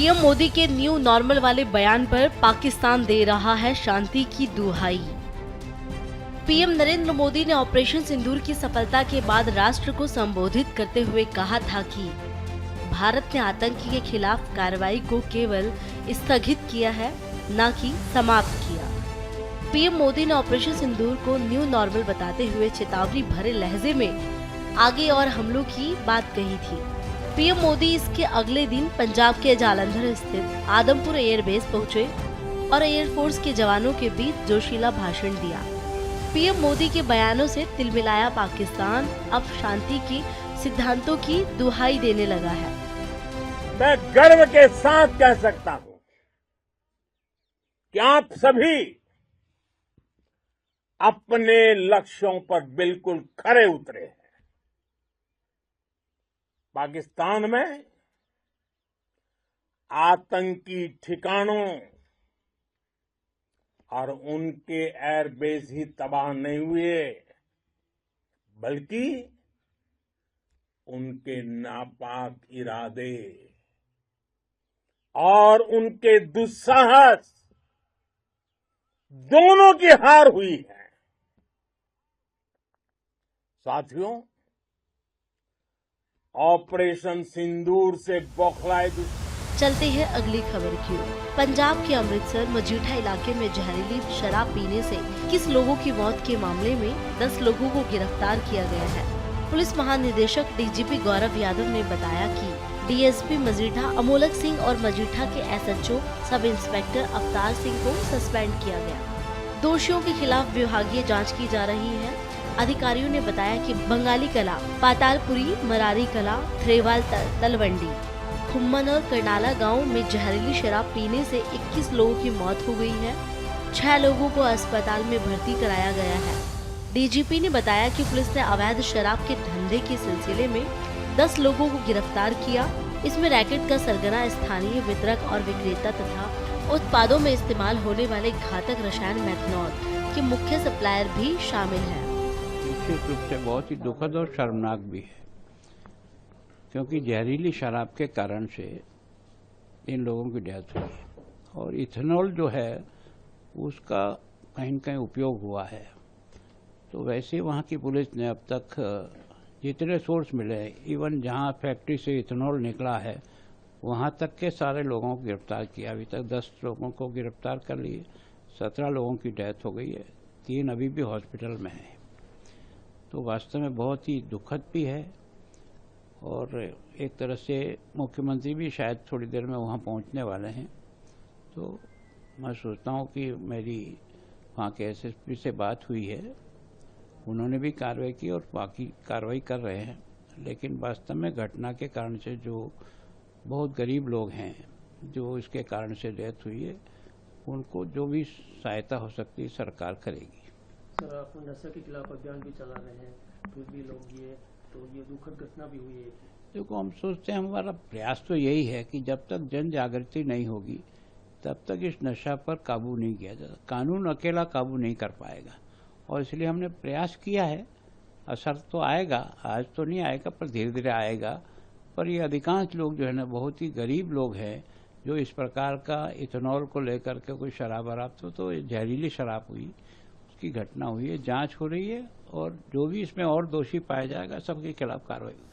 PM Modi के new normal वाले बयान पर पाकिस्तान दे रहा है शांति की दुहाई। पीएम नरेंद्र मोदी ने ऑपरेशन सिंदूर की सफलता के बाद राष्ट्र को संबोधित करते हुए कहा था कि भारत ने आतंक के खिलाफ कार्रवाई को केवल स्थगित किया है, न कि समाप्त किया। पीएम मोदी ने ऑपरेशन सिंदूर को न्यू नॉर्मल बताते हुए चेतावनी भरे लहजे में आगे और हमलों की बात कही थी। पीएम मोदी इसके अगले दिन पंजाब के जालंधर स्थित आदमपुर एयरबेस पहुंचे और एयरफोर्स के जवानों के बीच जोशीला भाषण दिया। पीएम मोदी के बयानों से तिलमिलाया पाकिस्तान अब शांति के सिद्धांतों की दुहाई देने लगा है। मैं गर्व के साथ कह सकता हूं कि आप सभी अपने लक्ष्यों पर बिल्कुल खरे उतरे हैं। पाकिस्तान में आतंकी ठिकानों और उनके एयरबेस ही तबाह नहीं हुए, बल्कि उनके नापाक इरादे और उनके दुस्साहस दोनों की हार हुई है। साथियों, ऑपरेशन सिंदूर से बौखलाए चलते हैं अगली खबर की ओर। पंजाब के अमृतसर मजीठा इलाके में जहरीली शराब पीने से 21 लोगों की मौत के मामले में 10 लोगों को गिरफ्तार किया गया है। पुलिस महानिदेशक डीजीपी गौरव यादव ने बताया कि डीएसपी मजीठा अमोलक सिंह और मजीठा के SHO sub inspector Avtar Singh को सस्पेंड किया गया। दोषियों के खिलाफ विभागीय जाँच की जा रही है। अधिकारियों ने बताया कि बंगाली कला, पातालपुरी, मरारी कला, थ्रेवाल तलवंडी, खुम्मन और करनाला गांव में जहरीली शराब पीने से 21 लोगों की मौत हो गई है। 6 लोगों को अस्पताल में भर्ती कराया गया है। डीजीपी ने बताया कि पुलिस ने अवैध शराब के धंधे के सिलसिले में 10 लोगों को गिरफ्तार किया। इसमें रैकेट का सरगना, स्थानीय वितरक और विक्रेता तथा उत्पादों में इस्तेमाल होने वाले घातक रसायन मेथनॉल के मुख्य सप्लायर भी शामिल है। निश्चित रूप से बहुत ही दुखद और शर्मनाक भी है, क्योंकि जहरीली शराब के कारण से इन लोगों की डेथ हुई है और इथेनॉल जो है उसका कहीं न कहीं उपयोग हुआ है। तो वैसे वहाँ की पुलिस ने अब तक जितने सोर्स मिले, इवन जहाँ फैक्ट्री से इथेनॉल निकला है वहाँ तक के सारे लोगों को गिरफ्तार किया। अभी तक 10 लोगों को गिरफ्तार कर लिए, 17 लोगों की डेथ हो गई है, 3 अभी भी हॉस्पिटल में हैं। तो वास्तव में बहुत ही दुखद भी है और एक तरह से मुख्यमंत्री भी शायद थोड़ी देर में वहाँ पहुँचने वाले हैं। तो मैं सोचता हूँ कि मेरी वहाँ के एसएसपी से बात हुई है, उन्होंने भी कार्रवाई की और बाकी कार्रवाई कर रहे हैं। लेकिन वास्तव में घटना के कारण से जो बहुत गरीब लोग हैं, जो इसके कारण से डेथ हुई है, उनको जो भी सहायता हो सकती है सरकार करेगी। सर, आप नशा के खिलाफ अभियान भी चला रहे हैं, फिर भी लोग ये दुखद घटना भी हुई है। देखो, हम सोचते हैं, हमारा प्रयास तो यही है कि जब तक जन जागृति नहीं होगी तब तक इस नशा पर काबू नहीं किया जाता। कानून अकेला काबू नहीं कर पाएगा और इसलिए हमने प्रयास किया है। असर तो आएगा, आज तो नहीं आएगा, पर धीरे धीरे आएगा। पर ये अधिकांश लोग जो है ना, बहुत ही गरीब लोग हैं जो इस प्रकार का इथेनॉल को लेकर के कोई शराब वराब तो जहरीली शराब हुई, उसकी घटना हुई है, जांच हो रही है और जो भी इसमें और दोषी पाया जाएगा सबके खिलाफ कार्रवाई होगी।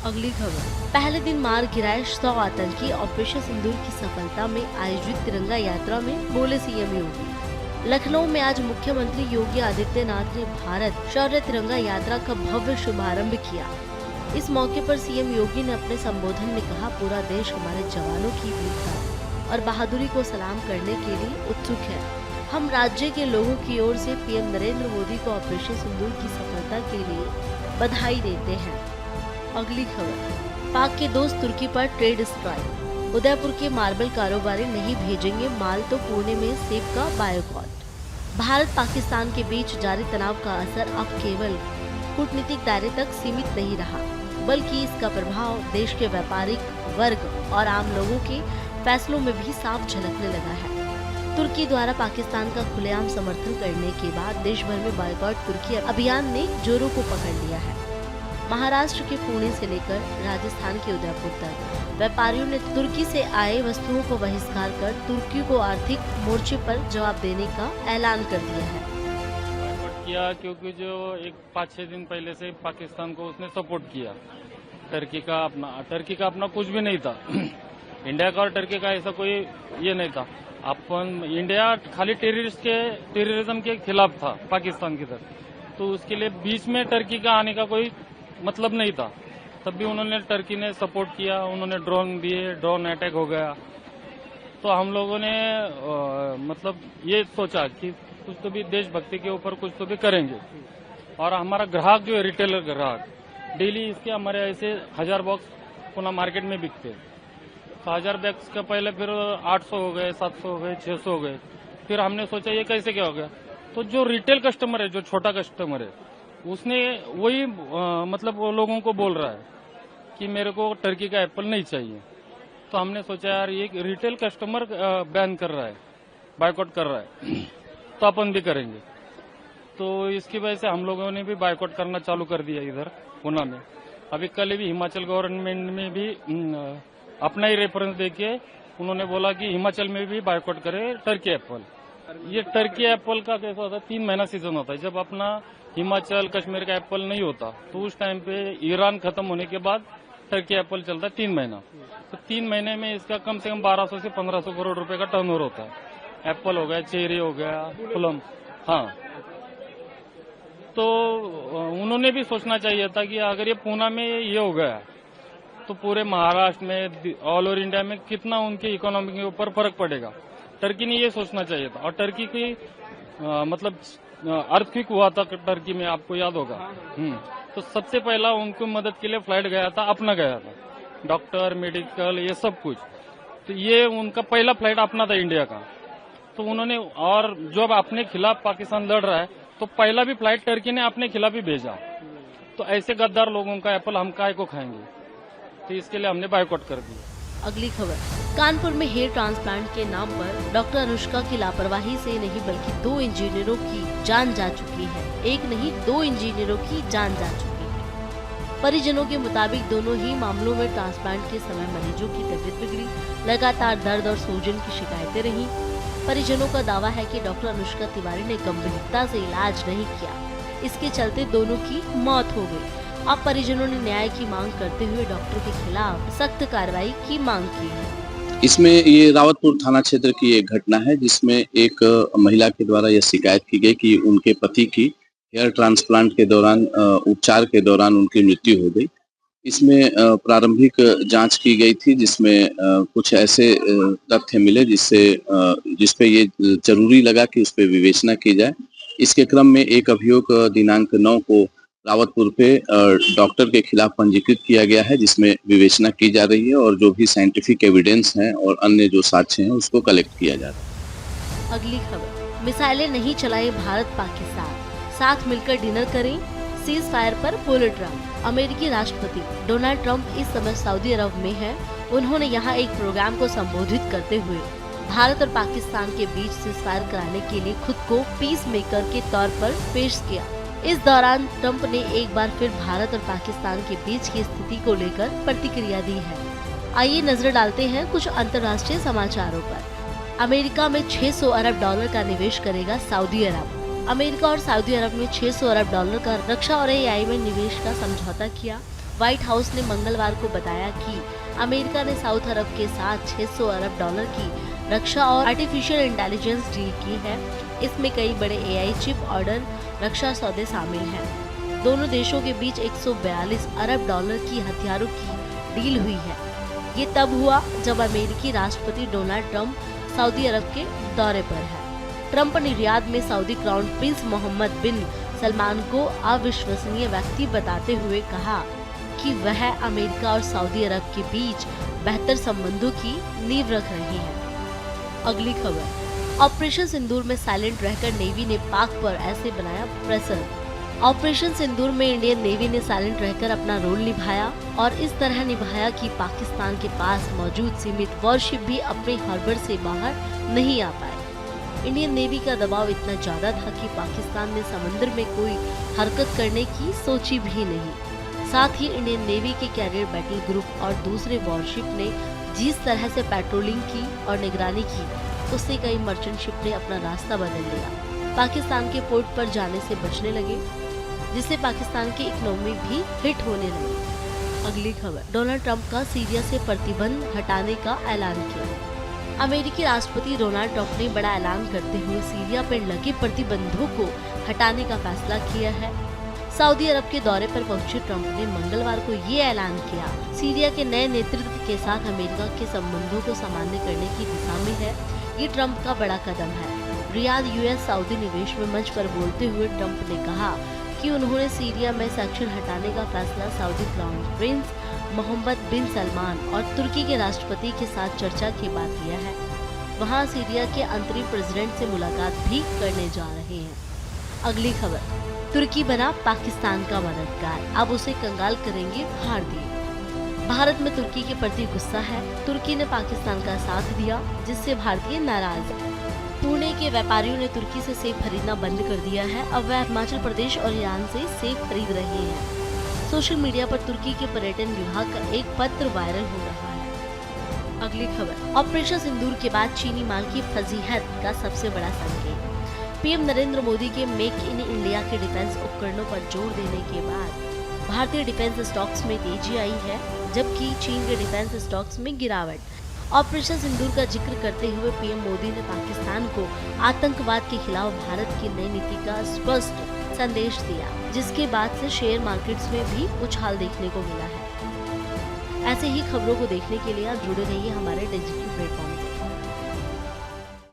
अगली खबर। पहले दिन मार गिराए 100 आतंकी, ऑपरेशन सिंदूर की सफलता में आयोजित तिरंगा यात्रा में बोले सीएम योगी। लखनऊ में आज मुख्यमंत्री योगी आदित्यनाथ ने भारत शौर्य तिरंगा यात्रा का भव्य शुभारंभ किया। इस मौके पर सीएम योगी ने अपने संबोधन में कहा, पूरा देश हमारे जवानों की वीरता और बहादुरी को सलाम करने के लिए उत्सुक है। हम राज्य के लोगों की ओर से पीएम नरेंद्र मोदी को ऑपरेशन सिंदूर की सफलता के लिए बधाई देते हैं। अगली खबर। पाक के दोस्त तुर्की पर ट्रेड स्ट्राइक। उदयपुर के मार्बल कारोबारी नहीं भेजेंगे माल तो पुणे में सेब का बायकॉट। भारत पाकिस्तान के बीच जारी तनाव का असर अब केवल कूटनीतिक दायरे तक सीमित नहीं रहा, बल्कि इसका प्रभाव देश के व्यापारिक वर्ग और आम लोगों के फैसलों में भी साफ झलकने लगा है। तुर्की द्वारा पाकिस्तान का खुलेआम समर्थन करने के बाद देश भर में बायकॉट तुर्की अभियान ने जोरों को पकड़ लिया है। महाराष्ट्र के पुणे से लेकर राजस्थान के उदयपुर तक व्यापारियों ने तुर्की से आए वस्तुओं को बहिष्कार कर तुर्की को आर्थिक मोर्चे पर जवाब देने का ऐलान कर दिया है। किया क्योंकि जो एक 5-6 दिन पहले से पाकिस्तान को उसने सपोर्ट किया। टर्की का अपना कुछ भी नहीं था। इंडिया का और टर्की का ऐसा कोई ये नहीं था। इंडिया खाली टेररिज्म के खिलाफ था पाकिस्तान की तरफ, तो उसके लिए बीच में टर्की का आने का कोई मतलब नहीं था। तब भी टर्की ने सपोर्ट किया, उन्होंने ड्रोन दिए, ड्रोन अटैक हो गया। तो हम लोगों ने मतलब ये सोचा कि कुछ तो भी देशभक्ति के ऊपर कुछ तो भी करेंगे। और हमारा ग्राहक जो है, रिटेलर ग्राहक, डेली इसके हमारे ऐसे 1000 बॉक्स पुणे मार्केट में बिकते हैं। तो 1000 बॉक्स का पहले फिर 800 हो गए, 700 हो गए, 600 हो गए। फिर हमने सोचा ये कैसे क्या हो गया। तो जो रिटेल कस्टमर है, जो छोटा कस्टमर है, उसने वही मतलब वो लोगों को बोल रहा है कि मेरे को टर्की का एप्पल नहीं चाहिए। तो हमने सोचा यार ये रिटेल कस्टमर बैन कर रहा है, बायकॉट कर रहा है, तो अपन भी करेंगे। तो इसकी वजह से हम लोगों ने भी बायकॉट करना चालू कर दिया इधर पुणे में। अभी कल भी हिमाचल गवर्नमेंट में भी अपना ही रेफरेंस देके उन्होंने बोला कि हिमाचल में भी बायकॉट करे टर्की एप्पल। ये टर्की एप्पल का कैसा होता है, 3 महीना सीजन होता है। जब अपना हिमाचल कश्मीर का एप्पल नहीं होता तो उस टाइम पे ईरान खत्म होने के बाद टर्की एप्पल चलता है 3 महीना। तो 3 महीने में इसका कम से कम 1200 से 1500 करोड़ रुपए का टर्नओवर होता है। एप्पल हो गया, चेरी हो गया, प्लम। हाँ, तो उन्होंने भी सोचना चाहिए था कि अगर ये पुणे में ये हो गया तो पूरे महाराष्ट्र में, ऑल ओवर इंडिया में कितना उनके इकोनॉमी के ऊपर फर्क पड़ेगा। टर्की ने ये सोचना चाहिए था। और टर्की की मतलब अर्थक्वेक हुआ था टर्की में, आपको याद होगा। तो सबसे पहला उनको मदद के लिए फ्लाइट गया था, अपना गया था, डॉक्टर, मेडिकल, ये सब कुछ। तो ये उनका पहला फ्लाइट अपना था इंडिया का। तो उन्होंने, और जब अपने खिलाफ पाकिस्तान लड़ रहा है तो पहला भी फ्लाइट टर्की ने अपने खिलाफ ही भेजा। तो ऐसे गद्दार लोगों का एप्पल हम काय को खाएंगे। तो इसके लिए हमने बायकॉट कर दी। अगली खबर, कानपुर में हेयर ट्रांसप्लांट के नाम पर डॉक्टर अनुष्का की लापरवाही से नहीं बल्कि 2 इंजीनियरों की जान जा चुकी है। एक नहीं, 2 इंजीनियरों की जान जा चुकी है। परिजनों के मुताबिक दोनों ही मामलों में ट्रांसप्लांट के समय मरीजों की तबीयत बिगड़ी, लगातार दर्द और सूजन की शिकायतें रही। परिजनों का दावा है कि डॉक्टर अनुष्का तिवारी ने गंभीरता से इलाज नहीं किया, इसके चलते दोनों की मौत हो गई। अब परिजनों ने न्याय की मांग करते हुए डॉक्टर के खिलाफ सख्त कार्रवाई की मांग की है। इसमें ये रावतपुर थाना क्षेत्र की एक घटना है जिसमें एक महिला के द्वारा यह शिकायत की गई कि उनके पति की हेयर ट्रांसप्लांट के दौरान उपचार के दौरान उनकी मृत्यु हो गई। इसमें प्रारंभिक जांच की गई थी जिसमें कुछ ऐसे तथ्य मिले जिसपे ये जरूरी लगा कि उस पर विवेचना की जाए। इसके क्रम में एक अभियोग दिनांक 9 को रावतपुर पे डॉक्टर के खिलाफ पंजीकृत किया गया है, जिसमें विवेचना की जा रही है और जो भी साइंटिफिक एविडेंस हैं और अन्य जो साक्ष्य हैं उसको कलेक्ट किया जा रहा है। अगली खबर, मिसाइलें नहीं चलाए भारत पाकिस्तान, साथ मिलकर डिनर करें, सीज फायर पर बोले ट्रम्प। अमेरिकी राष्ट्रपति डोनाल्ड ट्रंप इस समय सऊदी अरब में है। उन्होंने यहाँ एक प्रोग्राम को संबोधित करते हुए भारत और पाकिस्तान के बीच सीज फायर कराने के लिए खुद को पीस मेकर के तौर पर पेश किया। इस दौरान ट्रंप ने एक बार फिर भारत और पाकिस्तान के बीच की स्थिति को लेकर प्रतिक्रिया दी है। आइए नजर डालते हैं कुछ अंतर्राष्ट्रीय समाचारों पर। अमेरिका में $600 अरब का निवेश करेगा सऊदी अरब। अमेरिका और सऊदी अरब में $600 अरब का रक्षा और AI में निवेश का समझौता किया। व्हाइट हाउस ने मंगलवार को बताया कि अमेरिका ने सऊदी अरब के साथ $600 अरब की रक्षा और आर्टिफिशियल इंटेलिजेंस डील की है। इसमें कई बड़े AI चिप ऑर्डर, रक्षा सौदे शामिल हैं। दोनों देशों के बीच $142 अरब की हथियारों की डील हुई है। ये तब हुआ जब अमेरिकी राष्ट्रपति डोनाल्ड ट्रंप सऊदी अरब के दौरे पर है। ट्रंप ने रियाद में सऊदी क्राउन प्रिंस मोहम्मद बिन सलमान को अविश्वसनीय व्यक्ति बताते हुए कहा कि वह अमेरिका और सऊदी अरब के बीच बेहतर संबंधों की नींव रख रहे हैं। अगली खबर, ऑपरेशन सिंदूर में साइलेंट रहकर नेवी ने पाक पर ऐसे बनाया प्रेशर। ऑपरेशन सिंदूर में इंडियन नेवी ने साइलेंट रहकर अपना रोल निभाया और इस तरह निभाया कि पाकिस्तान के पास मौजूद सीमित वॉरशिप भी अपने हार्बर से बाहर नहीं आ पाए। इंडियन नेवी का दबाव इतना ज्यादा था कि पाकिस्तान ने समुद्र में कोई हरकत करने की सोची भी नहीं। साथ ही इंडियन नेवी के कैरियर बैटल ग्रुप और दूसरे वॉरशिप ने जिस तरह से पेट्रोलिंग की और निगरानी की, उससे कई मर्चेंट शिप ने अपना रास्ता बदल लिया, पाकिस्तान के पोर्ट पर जाने से बचने लगे, जिससे पाकिस्तान की इकोनॉमी भी हिट होने लगी। अगली खबर, डोनाल्ड ट्रंप का सीरिया से प्रतिबंध हटाने का ऐलान किया। अमेरिकी राष्ट्रपति डोनाल्ड ट्रंप ने बड़ा ऐलान करते हुए सीरिया पर लगे प्रतिबंधों को हटाने का फैसला किया है। सऊदी अरब के दौरे पर पहुंचे ट्रंप ने मंगलवार को ये ऐलान किया। सीरिया के नए नेतृत्व के साथ अमेरिका के संबंधों को सामान्य करने की दिशा में है। ये ट्रंप का बड़ा कदम है। रियाद यूएस सऊदी निवेश में मंच पर बोलते हुए ट्रंप ने कहा कि उन्होंने सीरिया में सेक्शन हटाने का फैसला सऊदी क्राउन प्रिंस मोहम्मद बिन सलमान और तुर्की के राष्ट्रपति के साथ चर्चा के बाद लिया है। वहां सीरिया के अंतरिम प्रेसिडेंट से मुलाकात भी करने जा रहे हैं। अगली खबर, तुर्की बना पाकिस्तान का मददगार, अब उसे कंगाल करेंगे भारतीय। भारत में तुर्की के प्रति गुस्सा है। तुर्की ने पाकिस्तान का साथ दिया, जिससे भारतीय नाराज हैं। पुणे के व्यापारियों ने तुर्की से सेब खरीदना बंद कर दिया है। अब वह हिमाचल प्रदेश और ईरान से सेब खरीद रहे हैं। सोशल मीडिया पर तुर्की के पर्यटन विभाग का एक पत्र वायरल हो रहा है। अगली खबर, ऑपरेशन सिंदूर के बाद चीनी माल की फजीहत का सबसे बड़ा संकेत। पीएम नरेंद्र मोदी के मेक इन इंडिया के डिफेंस उपकरणों पर जोर देने के बाद भारतीय डिफेंस स्टॉक्स में तेजी आई है, जबकि चीन के डिफेंस स्टॉक्स में गिरावट। ऑपरेशन सिंदूर का जिक्र करते हुए पीएम मोदी ने पाकिस्तान को आतंकवाद के खिलाफ भारत की नई नीति का स्पष्ट संदेश दिया, जिसके बाद से शेयर मार्केट्स में भी उछाल देखने को मिला है। ऐसे ही खबरों को देखने के लिए आप जुड़े रहिए हमारे डिजिटल